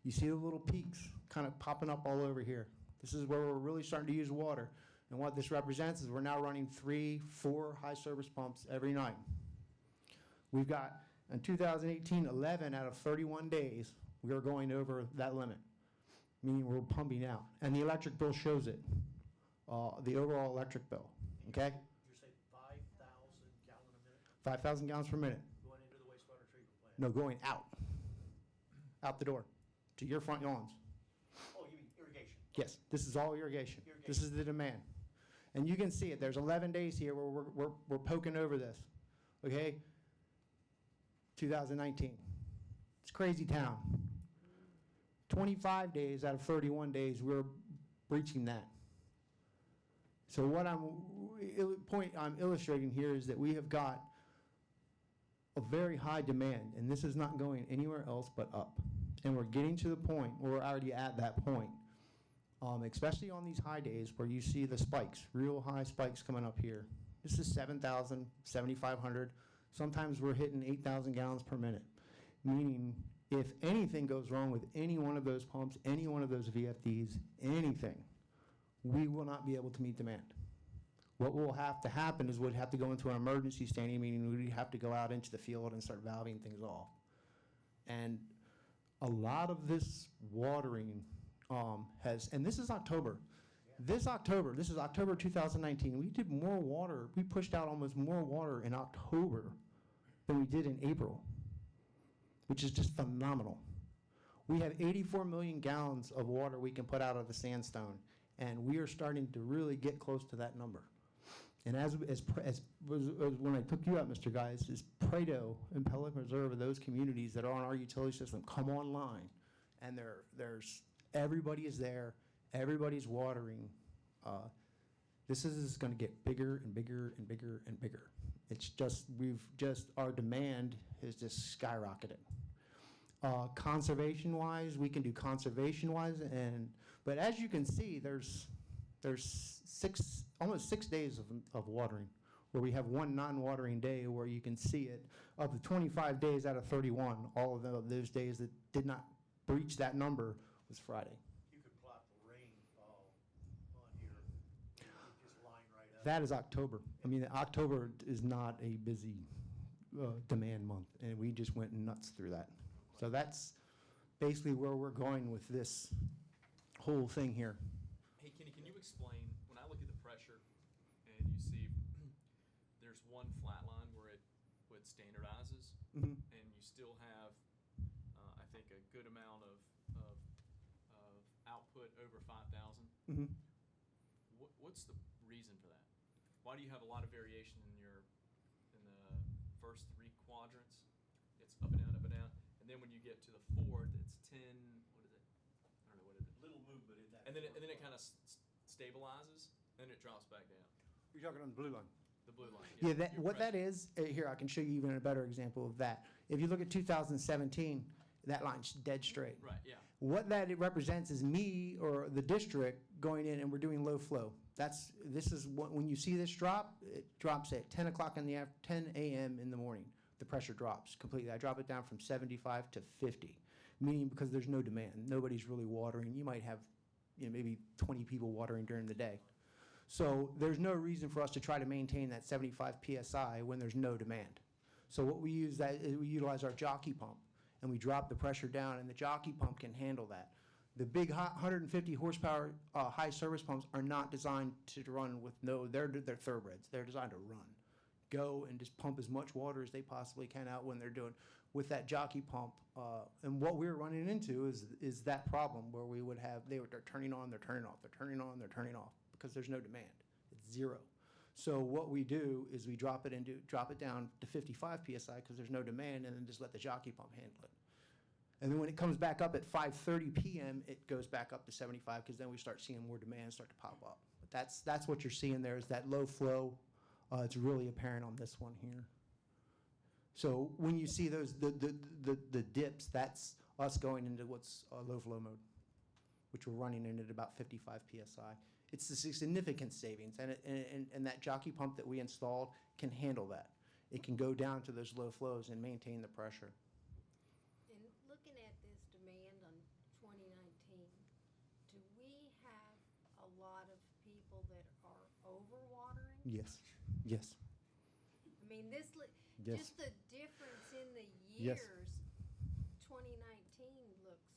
you see the little peaks kind of popping up all over here. This is where we're really starting to use water. And what this represents is we're now running 3, 4 high service pumps every night. We've got, in 2018, 11 out of 31 days, we are going over that limit, meaning we're pumping out. And the electric bill shows it, the overall electric bill, okay? Did you say 5,000 gallon a minute 5,000 gallons per minute. going into the wastewater treatment plant? No, going out the door, to your front lawns. Oh, you mean irrigation? Yes, this is all irrigation. This is the demand. And you can see it, there's 11 days here where we're poking over this, okay? 2019, it's crazy town. 25 days out of 31 days, we're breaching that. So what I'm illustrating here is that we have got a very high demand, and this is not going anywhere else but up. and we're getting to the point, or we're already at that point, especially on these high days where you see the spikes, real high spikes coming up here. This is 7,000, 7,500. Sometimes we're hitting 8,000 gallons per minute, meaning if anything goes wrong with any one of those pumps, any one of those VFDs, anything, we will not be able to meet demand. What will have to happen is we'd have to go into an emergency standing, meaning we'd have to go out into the field and start valving things off. And a lot of this watering and this is October. This is October 2019. We did more water, we pushed out almost more water in October than we did in April, which is just phenomenal. We have 84 million gallons of water we can put out of the sandstone, and we are starting to really get close to that number. And as when I took you out, Mr. Guys, is Prado and Pelican Reserve are those communities that are on our utility system come online, and there's everybody is there, everybody's watering. This is going to get bigger and bigger and bigger and bigger. It's just our demand has just skyrocketed. Conservation-wise, we can do conservation-wise, but as you can see, there's almost 6 days of watering, where we have one non-watering day where you can see it. Of the 25 days out of 31, all of those days that did not breach that number was Friday. You could plot the rainfall on here, you just line right up. That is October. I mean, October is not a busy demand month, and we just went nuts through that. So that's basically where we're going with this whole thing here. Hey, Kenny, can you explain, when I look at the pressure and you see there's one flat line where it standardizes, Mhm. and you still have, I think, a good amount of output over 5,000. Mhm. What's the reason for that? Why do you have a lot of variation in the first three quadrants? It's up and down, and then when you get to the fourth, it's 10. What is it? I don't know what it is. Little movement in that. And then it kind of stabilizes, then it drops back down. You're talking on the blue line. The blue line. Yeah, your what that pressure. is, here, I can show you even a better example of that. If you look at 2017, that line's dead straight. Right, yeah. What that it represents is me or the district going in and we're doing low flow. This is what, when you see this drop, it drops at 10 a.m. in the morning. The pressure drops completely. I drop it down from 75 to 50, meaning because there's no demand. Nobody's really watering. You might have, maybe 20 people watering during the day. So there's no reason for us to try to maintain that 75 PSI when there's no demand. So what we use we utilize our jockey pump, and we drop the pressure down, and the jockey pump can handle that. The big 150 horsepower high service pumps are not designed to run with they're thoroughbreds. They're designed to run. Go and just pump as much water as they possibly can out when they're doing with that jockey pump. And what we're running into is that problem where we would have, they're turning on, they're turning off, they're turning on, they're turning off, because there's no demand. It's zero. So what we do is we drop it down to 55 PSI because there's no demand, and then just let the jockey pump handle it. And then when it comes back up at 5:30 p.m., it goes back up to 75 because then we start seeing more demand start to pop up. But that's what you're seeing there is that low flow. It's really apparent on this one here. So when you see those the dips, that's us going into what's low flow mode, which we're running in at about 55 PSI. It's a significant savings, and that jockey pump that we installed can handle that. It can go down to those low flows and maintain the pressure. And looking at this demand on 2019, do we have a lot of people that are overwatering? Yes, yes. I mean, Yes. just the difference in the Yes. years, 2019 looks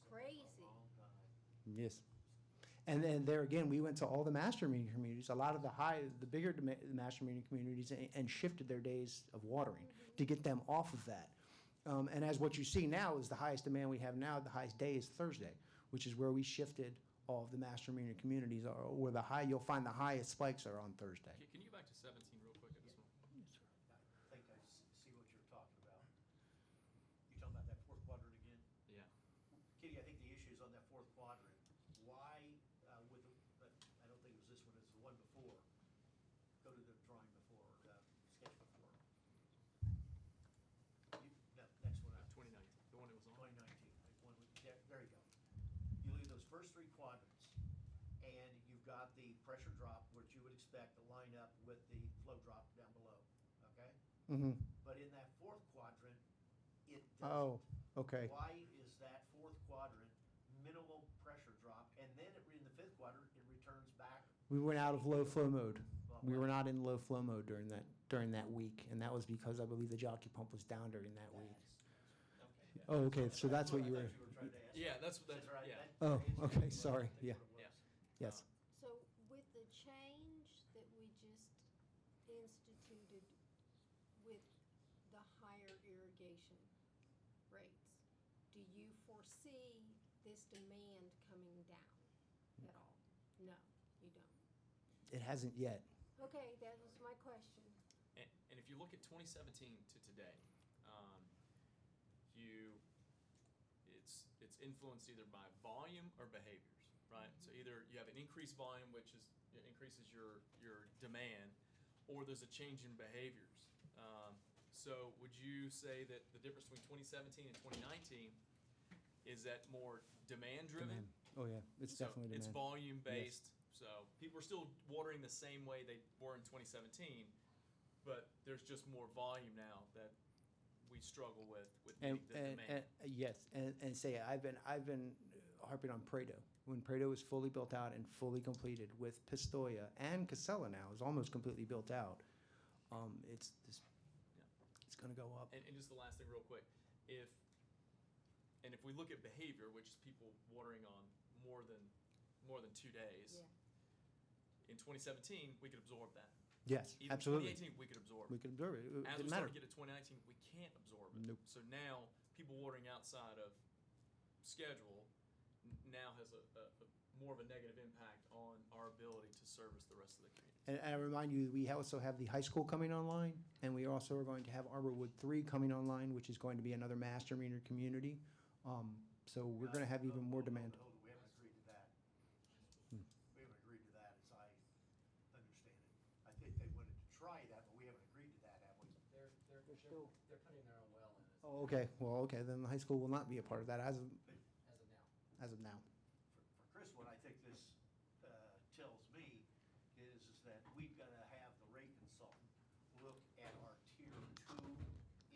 crazy. Yes. And then there again, we went to all the master meter communities, a lot of the bigger master meter communities, and shifted their days of watering to get them off of that. And as what you see now is the highest demand we have now, the highest day is Thursday, which is where we shifted all of the master meter communities, or where you'll find the highest spikes are on Thursday. Can you go back to 17 real quick at this one? I think I see what you're talking about. You talking about that fourth quadrant again? Yeah. Kitty, I think the issue is on that fourth quadrant. Why, I don't think it was this one, it's the one before. Go to the drawing before, sketch before. No, next one up. 2019. there you go. You leave those first three quadrants, and you've got the pressure drop, which you would expect to line up with the flow drop down below, okay? Mm-hmm. But in that fourth quadrant, it Oh, doesn't. okay. Why is that fourth quadrant minimal pressure drop, and then in the fifth quadrant, it returns back? We went out of low flow mode. Well, We what? were not in low flow mode during that week, and that was because I believe the jockey pump was down during that week. Okay. Oh, okay, so that's what you were. I thought you were trying to ask. Yeah, that's right. yeah. That Oh, answers okay, what I sorry, think yeah. what it was. Yeah. Yes. So with the change that we just instituted with the higher irrigation rates, do you foresee this demand coming down at all? No, you don't. It hasn't yet. Okay, that was my question. And if you look at 2017 to today, it's influenced either by volume or behaviors, right? So either you have an increased volume, which increases your demand, or there's a change in behaviors. So would you say that the difference between 2017 and 2019 is that more demand driven? Demand. Oh, yeah, it's So definitely it's demand. volume based. So people are still watering the same way they were in 2017, but there's just more volume now that we struggle with And, meeting the and, demand. yes, and say, I've been harping on Prado. When Prado was fully built out and fully completed with Pistoia, and Casella now is almost completely built out, it's gonna go up. And just the last thing real quick, if we look at behavior, which is people watering on more than 2 days, Yeah. in 2017, we could absorb that. Yes, Even absolutely. 2018, we could absorb We it. can observe it. It As didn't we matter. start to get to 2019, we can't absorb it. Nope. So now, people watering outside of schedule now has a more of a negative impact on our ability to service the rest of the community. And I remind you, we also have the high school coming online, and we also are going to have Arborwood 3 coming online, which is going to be another master meter community. So we're gonna have even more demand. Hold it, we haven't agreed to that. Hmm. We haven't agreed to that, as I understand it. I think they wanted to try that, but we haven't agreed to that, have we? They're putting their own well in Oh, okay, well, okay, then the high school will not be a part of that as of now. as of now. For Chris, what I think this tells me is that we've got to have the rate consultant look at our tier 2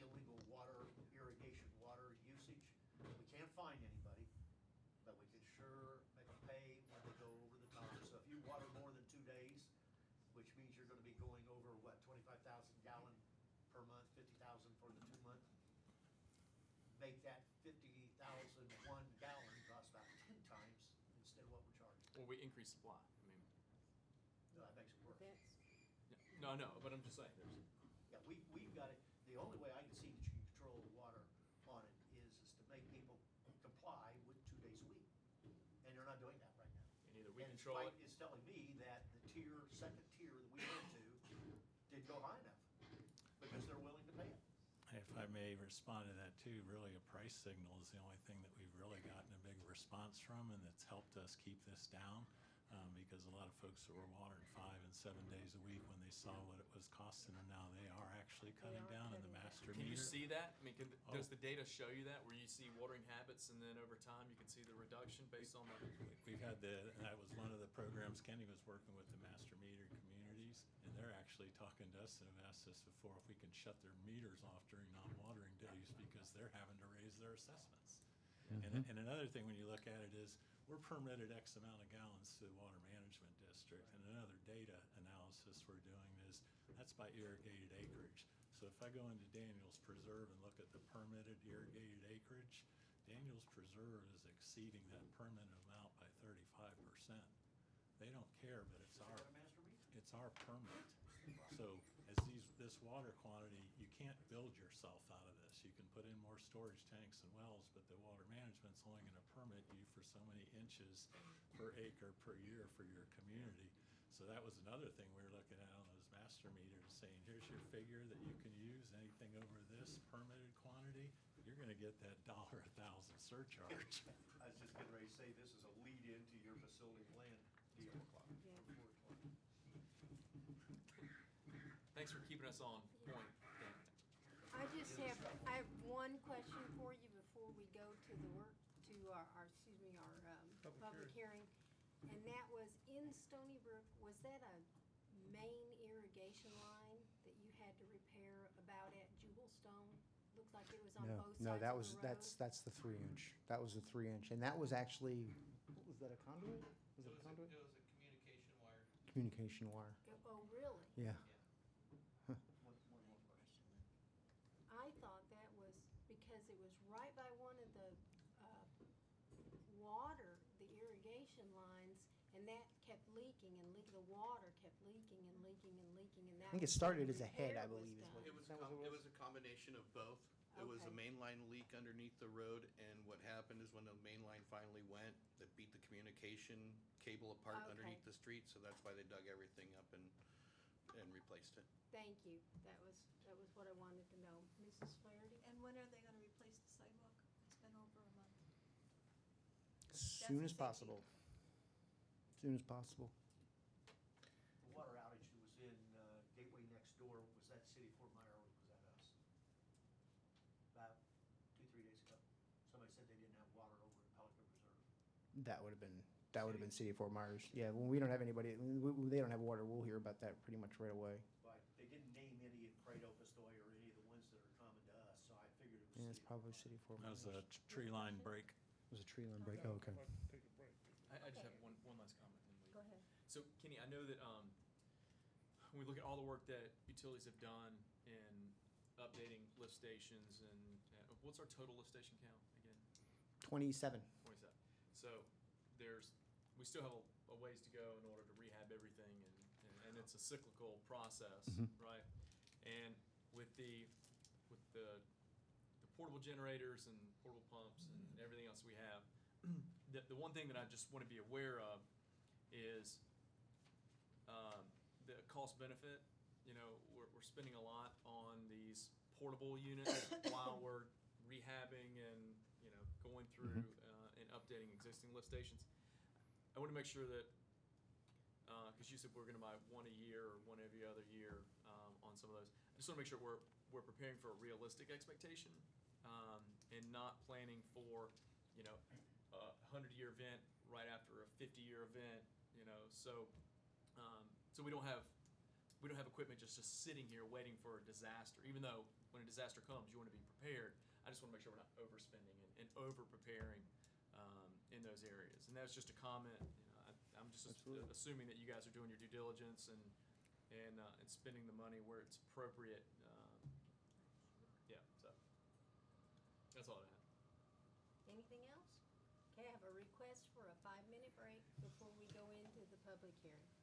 illegal water, irrigation water usage. We can't find anybody, but we can sure make them pay when they go over the top. So if you water more than 2 days, which means you're going to be going over, what, 25,000 gallon per month, 50,000 for the 2 months? Make that 50,001 gallon cost about 10 times instead of what we're charging. Or we increase supply. I mean, No, that makes it worse. That's, no, but I'm just saying, there's, Yeah, we've got it, the only way I can see that you can control the water on it is to make people comply with 2 days a week. And they're not doing that right now. and either we And control it. Spike is telling me that the second tier that we went to didn't go high enough because they're willing to pay it. If I may respond to that too, really a price signal is the only thing that we've really gotten a big response from, and that's helped us keep this down. Because a lot of folks that were watering 5 and 7 days a week, when they saw what it was costing them, now they are actually cutting are down in the cutting down. master Can meter. you see that? I mean, does Oh. the data show you that, where you see watering habits and then over time you can see the reduction based on the? We've had and that was one of the programs Kenny was working with the master meter communities, and they're actually talking to us and have asked us before if we can shut their meters off during non-watering days because they're having to raise their assessments. And another thing when you look at it is, we're permitted X amount of gallons to the Water Management District, and another data analysis we're doing is, that's by irrigated acreage. So if I go into Daniels Preserve and look at the permitted irrigated acreage, Daniels Preserve is exceeding that permitted amount by 35%. They don't care, but it's Is our, that a master meter? it's our permit. So as this water quantity, you can't build yourself out of this. You can put in more storage tanks and wells, but the water management's only gonna permit you for so many inches per acre per year for your community. So that was another thing we were looking at on those master meters, saying, here's your figure that you can use, anything over this permitted quantity, you're gonna get that $1 a 1,000 surcharge. I was just getting ready to say, this is a lead into your facility plan deal. Yeah. Thanks for keeping us on point, Dan. I have one question for you before we go to the work, to Public public hearing. And that was in Stony Brook. Was that a main irrigation line that you had to repair about at Jubelstone? Looked like it was on No, both no, sides that of was, the road. that's the 3-inch. That was the 3-inch, and that was actually, what was that, a conduit? Was it a conduit? It was a communication wire. Communication wire, Oh, really? yeah. One more question. I thought that was because it was right by one of the water, the irrigation lines, and that kept leaking and the water kept leaking and leaking and leaking, and that. I think it was started when as a head, I repair believe, is done. what It was, Is that what it it was? was a combination of both. It was a Okay. main line leak underneath the road, and what happened is when the main line finally went, it beat the communication cable apart Okay. underneath the street, so that's why they dug everything up and replaced it. Thank you. That was what I wanted to know. Mrs. Flaherty? And when are they gonna replace the sidewalk? It's been over a month. As soon the as safety. possible. As soon as possible. The water outage that was in Gateway next door, was that City of Fort Myers or was that us? About 2-3 days ago. Somebody said they didn't have water over at Pelican Reserve. That would have been City of Fort Myers. Yeah, when we don't have anybody, when they don't have water, we'll hear about that pretty much right away. But they didn't name any in Prado, Pistoia, or any of the ones that are common to us, so I figured it was. Yeah, it's City of probably Fort City of Fort That Myers. was a tree line break. It was a tree line break, Yeah, oh, okay. I'd like to take a break. I just have one last comment. and then we- Go ahead. So Kenny, I know that when we look at all the work that utilities have done in updating lift stations and what's our total lift station count again? 27. 27. So we still have a ways to go in order to rehab everything, and it's a cyclical process, Mhm. right? And with the portable generators and portable pumps and everything else we have, the one thing that I just want to be aware of is the cost benefit. You know, we're spending a lot on these portable units while we're rehabbing and, you know, going through and updating existing lift stations. I want to make sure that, because you said we're going to buy one a year or one every other year on some of those. I just want to make sure we're preparing for a realistic expectation and not planning for, you know, a 100-year event right after a 50-year event, you know. So we don't have equipment just sitting here waiting for a disaster. Even though when a disaster comes, you want to be prepared. I just want to make sure we're not overspending and over-preparing in those areas. And that's just a comment. You know, I'm just Absolutely. assuming that you guys are doing your due diligence and spending the money where it's appropriate. Yeah, so that's all I have. Anything else? Okay, I have a request for a 5-minute break before we go into the public hearing.